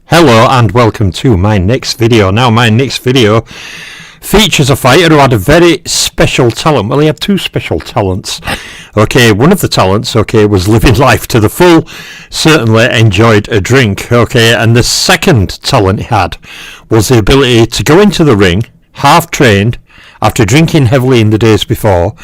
Hello and welcome to my next video. Now my next video features a fighter who had a very special talent. Well, he had two special talents. Okay, one of the talents, was living life to the full. Certainly enjoyed a drink. Okay, and the second talent he had was the ability to go into the ring, half trained, after drinking heavily in the days before,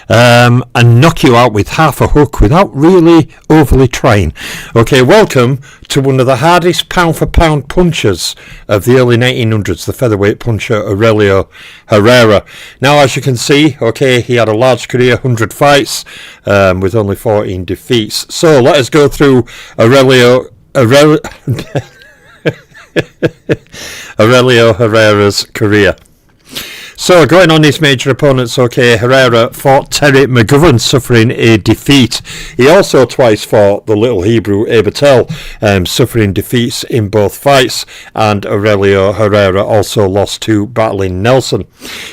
and knock you out with half a hook without really overly trying. Okay, welcome to one of the hardest pound-for-pound punchers of the early 1900s, the featherweight puncher Aurelio Herrera. Now, as you can see, he had a large career, 100 fights, with only 14 defeats. So, let us go through Aurelio Herrera's career. So, going on his major opponents, Herrera fought Terry McGovern, suffering a defeat. He also twice fought the little Hebrew Abertel, suffering defeats in both fights, and Aurelio Herrera also lost to Battling Nelson.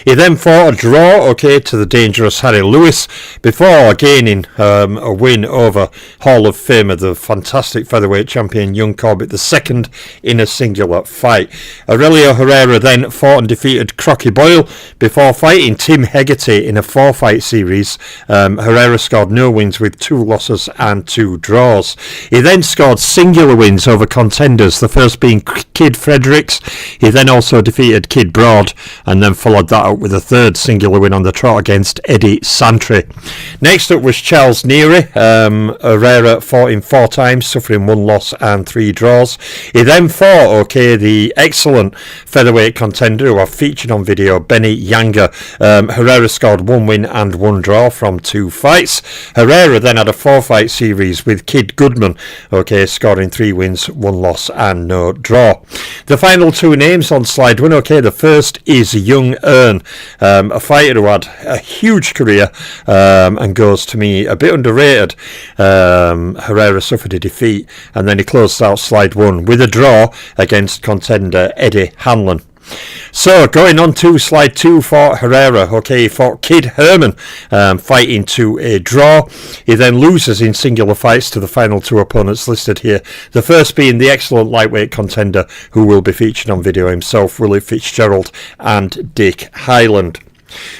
He then fought a draw, to the dangerous Harry Lewis, before gaining a win over Hall of Famer, the fantastic featherweight champion Young Corbett II, in a singular fight. Aurelio Herrera then fought and defeated Crocky Boyle, before fighting Tim Hegarty in a 4-fight series. Herrera scored no wins with 2 losses and 2 draws. He then scored singular wins over contenders, the first being Kid Fredericks. He then also defeated Kid Broad, and then followed that up with a third singular win on the trot against Eddie Santry. Next up was Charles Neary. Herrera fought him 4 times, suffering 1 loss and 3 draws. He then fought, the excellent featherweight contender who I've featured on video, Benny Younger. Herrera scored 1 win and 1 draw from 2 fights. Herrera then had a 4-fight series with Kid Goodman, scoring 3 wins, 1 loss and no draw. The final 2 names on slide 1, the first is Young Earn, a fighter who had a huge career and goes to me a bit underrated. Herrera suffered a defeat, and then he closed out slide 1 with a draw against contender Eddie Hanlon. So, going on to slide 2 for Herrera, he fought Kid Herman, fighting to a draw. He then loses in singular fights to the final 2 opponents listed here, the first being the excellent lightweight contender who will be featured on video himself, Willie Fitzgerald and Dick Hyland.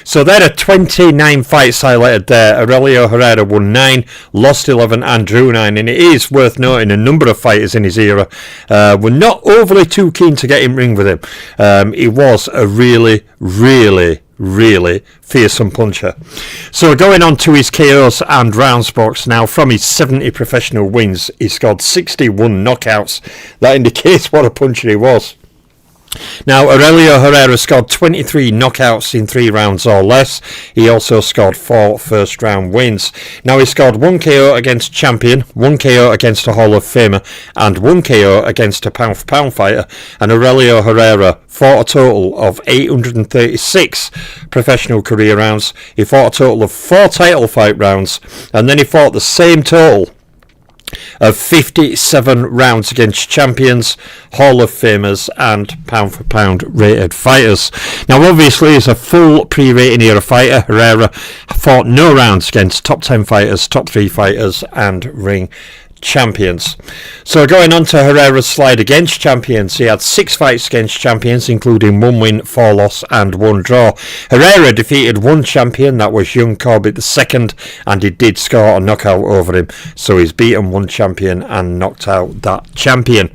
So there are 29 fights highlighted there. Aurelio Herrera won 9, lost 11 and drew 9, and it is worth noting a number of fighters in his era were not overly too keen to get in ring with him. He was a really fearsome puncher. So going on to his KOs and rounds box now, from his 70 professional wins, he scored 61 knockouts. That indicates what a puncher he was. Now, Aurelio Herrera scored 23 knockouts in 3 rounds or less. He also scored 4 first-round wins. Now, he scored 1 KO against champion, 1 KO against a Hall of Famer, and 1 KO against a pound-for-pound fighter. And Aurelio Herrera fought a total of 836 professional career rounds. He fought a total of 4 title fight rounds, and then he fought the same total of 57 rounds against champions, Hall of Famers and pound-for-pound rated fighters. Now, obviously, as a full pre-rating era fighter, Herrera fought no rounds against top 10 fighters, top 3 fighters and ring champions. So going on to Herrera's slide against champions, he had 6 fights against champions, including 1 win, 4 loss and 1 draw. Herrera defeated 1 champion, that was Young Corbett II, and he did score a knockout over him, so he's beaten 1 champion and knocked out that champion.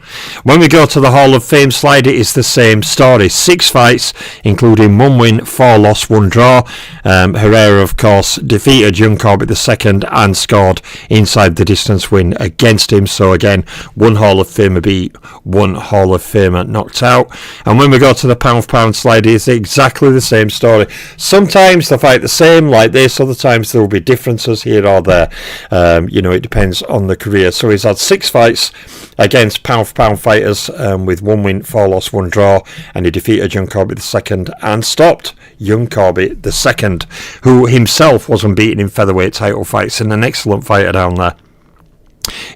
When we go to the Hall of Fame slide, it is the same story. 6 fights, including 1 win, 4 loss, 1 draw. Herrera, of course, defeated Young Corbett II and scored inside the distance win against him. So again, 1 Hall of Famer beat, 1 Hall of Famer knocked out. And when we go to the pound-for-pound slide, it's exactly the same story. Sometimes they fight the same like this, other times there will be differences here or there. It depends on the career. So he's had 6 fights against pound-for-pound fighters with 1 win, 4 loss, 1 draw, and he defeated Young Corbett II and stopped Young Corbett II, who himself was unbeaten in featherweight title fights and an excellent fighter down there.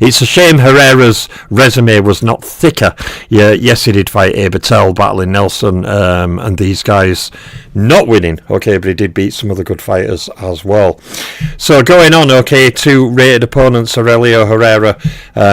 It's a shame Herrera's resume was not thicker. Yeah, yes, he did fight Abertel, Battling Nelson, and these guys not winning. Okay, but he did beat some other good fighters as well. So going on, to rated opponents, Aurelio Herrera,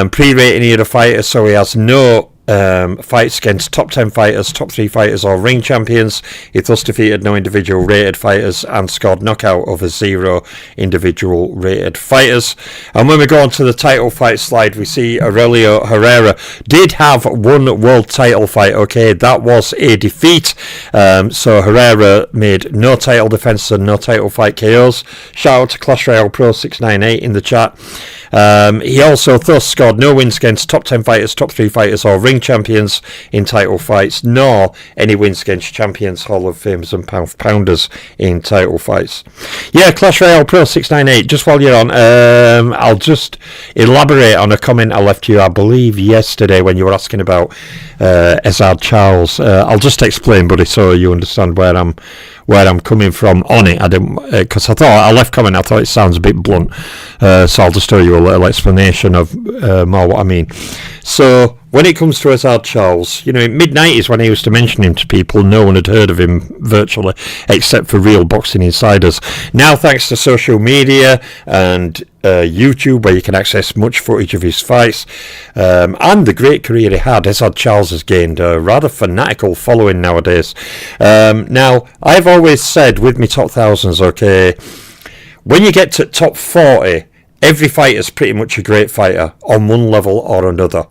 pre-rating era fighter, so he has no fights against top 10 fighters, top 3 fighters or ring champions. He thus defeated no individual rated fighters and scored knockout over 0 individual rated fighters. And when we go on to the title fight slide, we see Aurelio Herrera did have one world title fight. Okay, that was a defeat. So Herrera made no title defenses and no title fight KOs. Shout out to Clash Royale Pro 698 in the chat. He also thus scored no wins against top 10 fighters, top 3 fighters or ring champions in title fights, nor any wins against champions, Hall of Famers and pounders in title fights. Yeah, Clash Royale Pro 698, just while you're on, I'll just elaborate on a comment I left you, I believe, yesterday when you were asking about Ezard Charles. I'll just explain, buddy, so you understand where I'm coming from on it. I didn't, because I left comment, I thought it sounds a bit blunt, so I'll just show you a little explanation of more what I mean. So when it comes to Ezard Charles, you know, in mid-90s when I used to mention him to people, no one had heard of him virtually, except for real boxing insiders. Now, thanks to social media and YouTube, where you can access much footage of his fights, and the great career he had, Ezard Charles has gained a rather fanatical following nowadays. Now, I've always said with me top thousands, okay, when you get to top 40, every fighter's pretty much a great fighter on one level or another.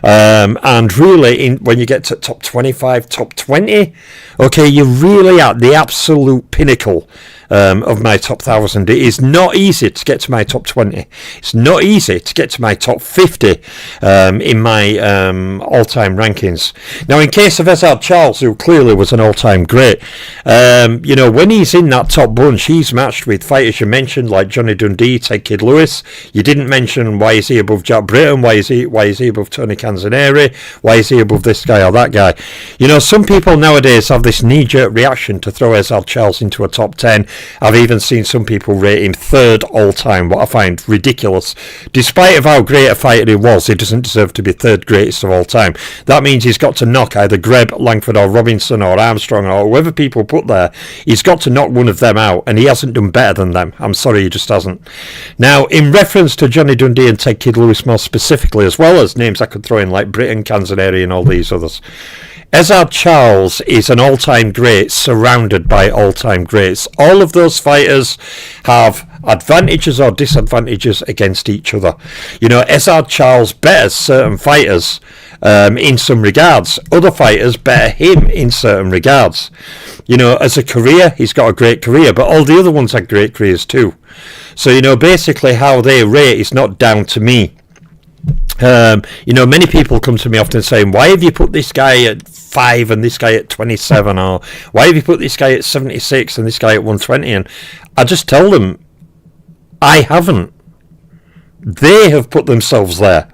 And really, when you get to top 25, top 20, okay, you're really at the absolute pinnacle of my top 1,000. It is not easy to get to my top 20. It's not easy to get to my top 50 in my all-time rankings. Now, in case of Ezard Charles, who clearly was an all-time great, you know, when he's in that top bunch, he's matched with fighters you mentioned, like Johnny Dundee, Ted Kid Lewis. You didn't mention why is he above Jack Britton, why is he above Tony Canzoneri, why is he above this guy or that guy. You know, some people nowadays have this knee-jerk reaction to throw Ezard Charles into a top 10. I've even seen some people rate him third all-time, what I find ridiculous. Despite of how great a fighter he was, he doesn't deserve to be third greatest of all time. That means he's got to knock either Greb, Langford or Robinson or Armstrong or whoever people put there. He's got to knock one of them out, and he hasn't done better than them. I'm sorry, he just hasn't. Now, in reference to Johnny Dundee and Ted Kid Lewis more specifically, as well as names I could throw in like Britton, Canzoneri and all these others, Ezard Charles is an all-time great surrounded by all-time greats. All of those fighters have advantages or disadvantages against each other. You know, Ezard Charles betters certain fighters in some regards. Other fighters better him in certain regards. You know, as a career, he's got a great career, but all the other ones had great careers too. So, you know, basically how they rate is not down to me. You know, many people come to me often saying, why have you put this guy at 5 and this guy at 27, or why have you put this guy at 76 and this guy at 120? And I just tell them, I haven't. They have put themselves there.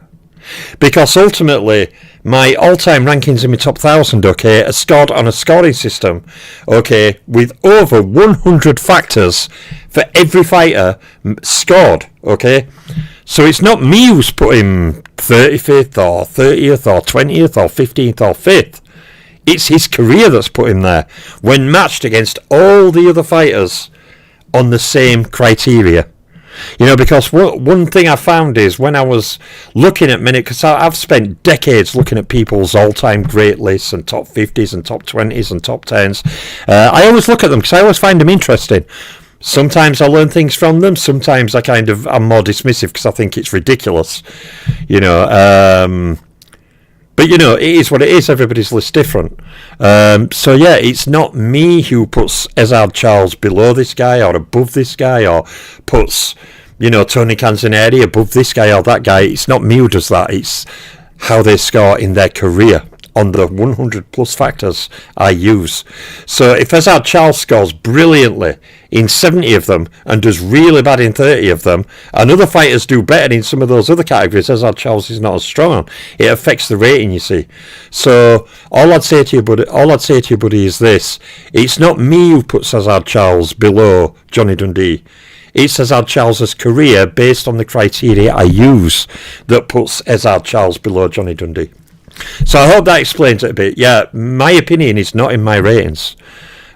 Because ultimately, my all-time rankings in my top 1,000, okay, are scored on a scoring system, okay, with over 100 factors for every fighter scored, okay? So it's not me who's put him 35th or 30th or 20th or 15th or 5th. It's his career that's put him there, when matched against all the other fighters on the same criteria. You know, because one thing I found is when I was looking at many, because I've spent decades looking at people's all-time great lists and top 50s and top 20s and top 10s. I always look at them because I always find them interesting. Sometimes I learn things from them. Sometimes I'm more dismissive because I think it's ridiculous. You know, but you know, it is what it is. Everybody's list different. So yeah, it's not me who puts Ezard Charles below this guy or above this guy, or puts, you know, Tony Canzoneri above this guy or that guy. It's not me who does that. It's how they score in their career on the 100 plus factors I use. So if Ezard Charles scores brilliantly in 70 of them and does really bad in 30 of them, and other fighters do better in some of those other categories, Ezard Charles is not as strong on. It affects the rating, you see. So all I'd say to you, buddy, is this: it's not me who puts Ezard Charles below Johnny Dundee. It's Ezard Charles' career based on the criteria I use that puts Ezard Charles below Johnny Dundee. So I hope that explains it a bit. Yeah, my opinion is not in my ratings.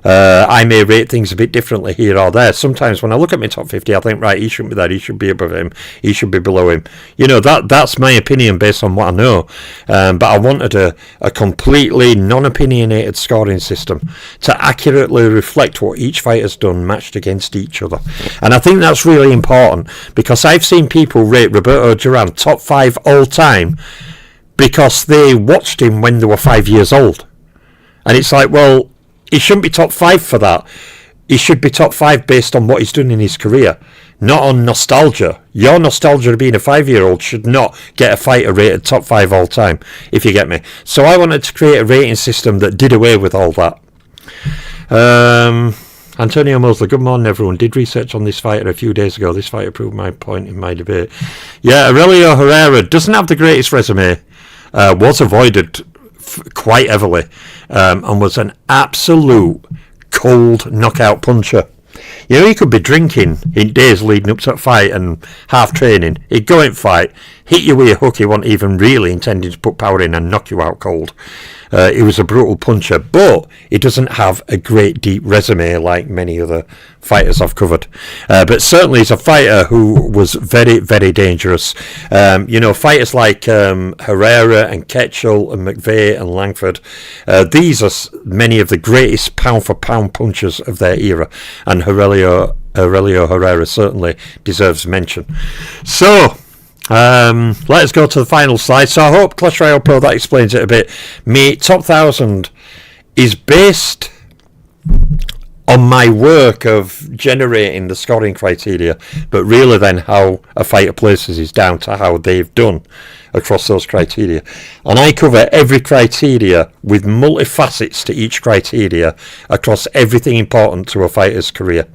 I may rate things a bit differently here or there. Sometimes when I look at my top 50, I think, right, he shouldn't be there, he should be above him, he should be below him. You know, that's my opinion based on what I know. But I wanted a completely non-opinionated scoring system to accurately reflect what each fighter's done matched against each other. And I think that's really important, because I've seen people rate Roberto Duran top 5 all time because they watched him when they were 5 years old. And it's like, well, he shouldn't be top 5 for that. He should be top 5 based on what he's done in his career, not on nostalgia. Your nostalgia of being a 5-year-old should not get a fighter rated top 5 all time, if you get me. So I wanted to create a rating system that did away with all that. Antonio Mosley, good morning everyone. Did research on this fighter a few days ago. This fighter proved my point in my debate. Yeah, Aurelio Herrera doesn't have the greatest resume. Was avoided quite heavily, and was an absolute cold knockout puncher. You know, he could be drinking in days leading up to a fight and half training. He'd go in fight, hit you with a hook he wasn't even really intending to put power in, and knock you out cold. He was a brutal puncher, but he doesn't have a great deep resume like many other fighters I've covered. But certainly he's a fighter who was very, very dangerous. You know, fighters like Herrera and Ketchel and McVeigh and Langford, these are many of the greatest pound-for-pound punchers of their era, and Aurelio Herrera certainly deserves mention. So, let's go to the final slide. So I hope Clash Royale Pro, that explains it a bit. Me top 1000 is based on my work of generating the scoring criteria, but really then how a fighter places is down to how they've done across those criteria. And I cover every criteria with multifacets to each criteria across everything important to a fighter's career.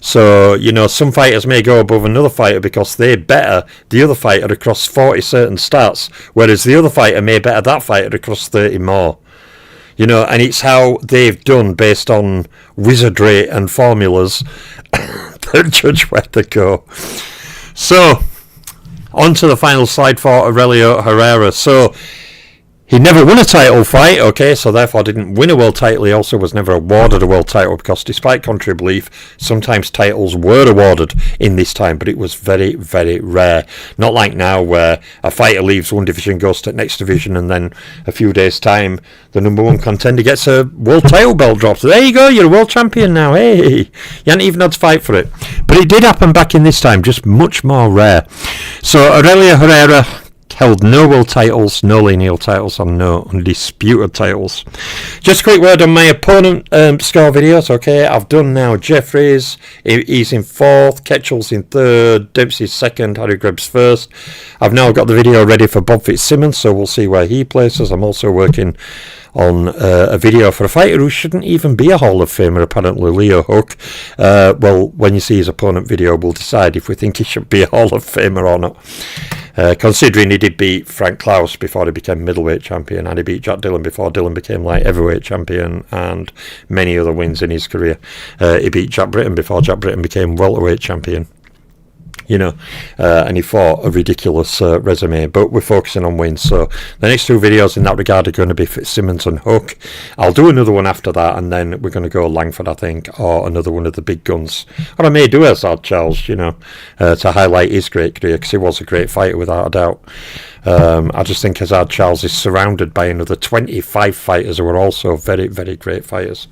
So, you know, some fighters may go above another fighter because they better the other fighter across 40 certain stats, whereas the other fighter may better that fighter across 30 more. You know, and it's how they've done based on wizardry and formulas that judge where they go. So, on to the final slide for Aurelio Herrera. So, he never won a title fight, okay, so therefore didn't win a world title. He also was never awarded a world title because, despite contrary belief, sometimes titles were awarded in this time, but it was very, very rare. Not like now where a fighter leaves one division, goes to the next division, and then a few days' time, the number one contender gets a world title belt dropped. There you go, you're a world champion now, hey! You hadn't even had to fight for it. But it did happen back in this time, just much more rare. So Aurelio Herrera held no world titles, no lineal titles, and no undisputed titles. Just a quick word on my opponent score videos, okay? I've done now Jeffries, he's in 4th, Ketchel's in 3rd, Dempsey's 2nd, Harry Grebb's 1st. I've now got the video ready for Bob Fitzsimmons, so we'll see where he places. I'm also working on a video for a fighter who shouldn't even be a Hall of Famer, apparently, Leo Hook. Well, when you see his opponent video, we'll decide if we think he should be a Hall of Famer or not. Considering he did beat Frank Klaus before he became middleweight champion, and he beat Jack Dillon before Dillon became light heavyweight champion, and many other wins in his career. He beat Jack Britton before Jack Britton became welterweight champion. You know, and he fought a ridiculous resume, but we're focusing on wins. So the next 2 videos in that regard are going to be Fitzsimmons and Hook. I'll do another one after that, and then we're going to go Langford, I think, or another one of the big guns. Or I may do Hazard Charles, you know, to highlight his great career, because he was a great fighter without a doubt. I just think Hazard Charles is surrounded by another 25 fighters who are also very, very great fighters.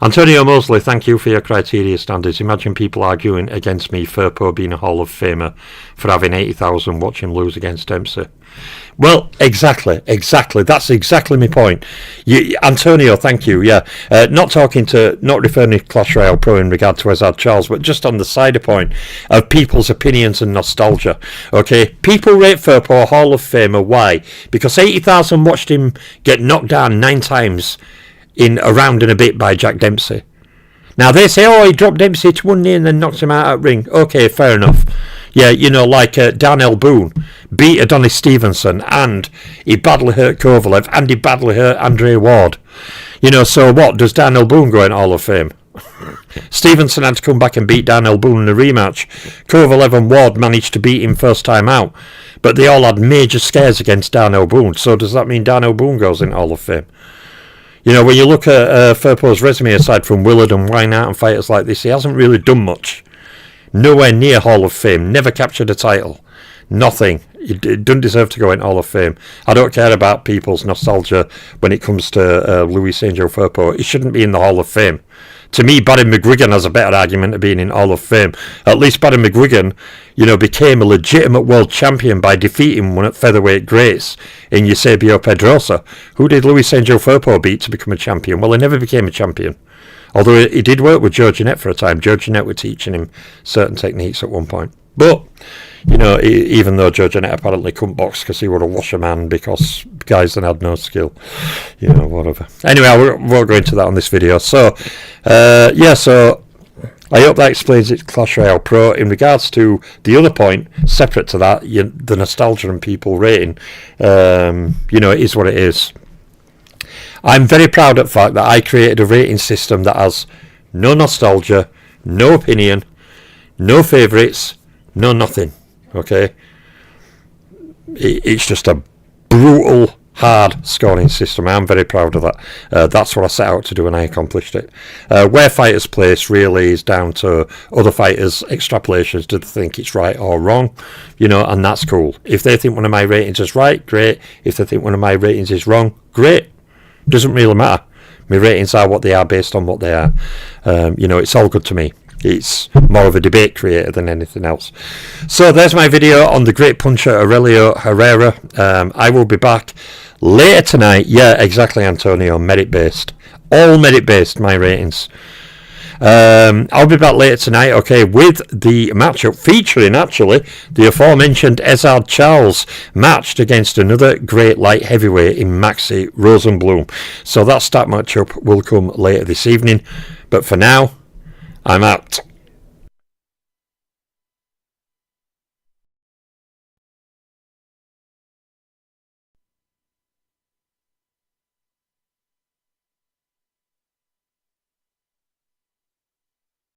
Antonio Mosley, thank you for your criteria standards. Imagine people arguing against me, Firpo being a Hall of Famer, for having 80,000 watch him lose against Dempsey. Well, exactly. That's exactly my point. Antonio, thank you. Yeah, not referring to Clash Royale Pro in regard to Hazard Charles, but just on the side point of people's opinions and nostalgia. Okay, people rate Firpo a Hall of Famer. Why? Because 80,000 watched him get knocked down 9 times in a round and a bit by Jack Dempsey. Now they say, oh, he dropped Dempsey to 1 knee and then knocked him out at ring. Okay, fair enough. Yeah, you know, like Darnell Boone beat Adonis Stevenson, and he badly hurt Kovalev, and he badly hurt Andre Ward. You know, so what? Does Darnell Boone go in Hall of Fame? Stevenson had to come back and beat Darnell Boone in a rematch. Kovalev and Ward managed to beat him first time out, but they all had major scares against Darnell Boone. So does that mean Darnell Boone goes in Hall of Fame? You know, when you look at Firpo's resume, aside from Willard and Wynart and fighters like this, he hasn't really done much. Nowhere near Hall of Fame. Never captured a title. Nothing. He doesn't deserve to go in Hall of Fame. I don't care about people's nostalgia when it comes to Luis Angel Firpo. He shouldn't be in the Hall of Fame. To me, Barry McGuigan has a better argument of being in Hall of Fame. At least Barry McGuigan, you know, became a legitimate world champion by defeating one at featherweight greats in Eusebio Pedrosa. Who did Luis Angel Firpo beat to become a champion? Well, he never became a champion. Although he did work with Joe Jeanette for a time. Joe Jeanette were teaching him certain techniques at one point. But, you know, even though Joe Jeanette apparently couldn't box because he would have washed a man because guys that had no skill. You know, whatever. Anyway, I won't go into that on this video. So, yeah, so I hope that explains it, Clash Royale Pro. In regards to the other point, separate to that, the nostalgia and people rating, you know, it is what it is. I'm very proud of the fact that I created a rating system that has no nostalgia, no opinion, no favourites, no nothing. Okay? It's just a brutal, hard scoring system. I'm very proud of that. That's what I set out to do and I accomplished it. Where fighters place really is down to other fighters' extrapolations. Do they think it's right or wrong? You know, and that's cool. If they think one of my ratings is right, great. If they think one of my ratings is wrong, great. Doesn't really matter. My ratings are what they are based on what they are. You know, it's all good to me. It's more of a debate creator than anything else. So there's my video on the great puncher Aurelio Herrera. I will be back later tonight. Yeah, exactly, Antonio. Merit based. All merit based, my ratings. I'll be back later tonight, okay, with the matchup featuring, actually, the aforementioned Ezard Charles matched against another great light heavyweight in Maxi Rosenblum. So that stat matchup will come later this evening. But for now, I'm out.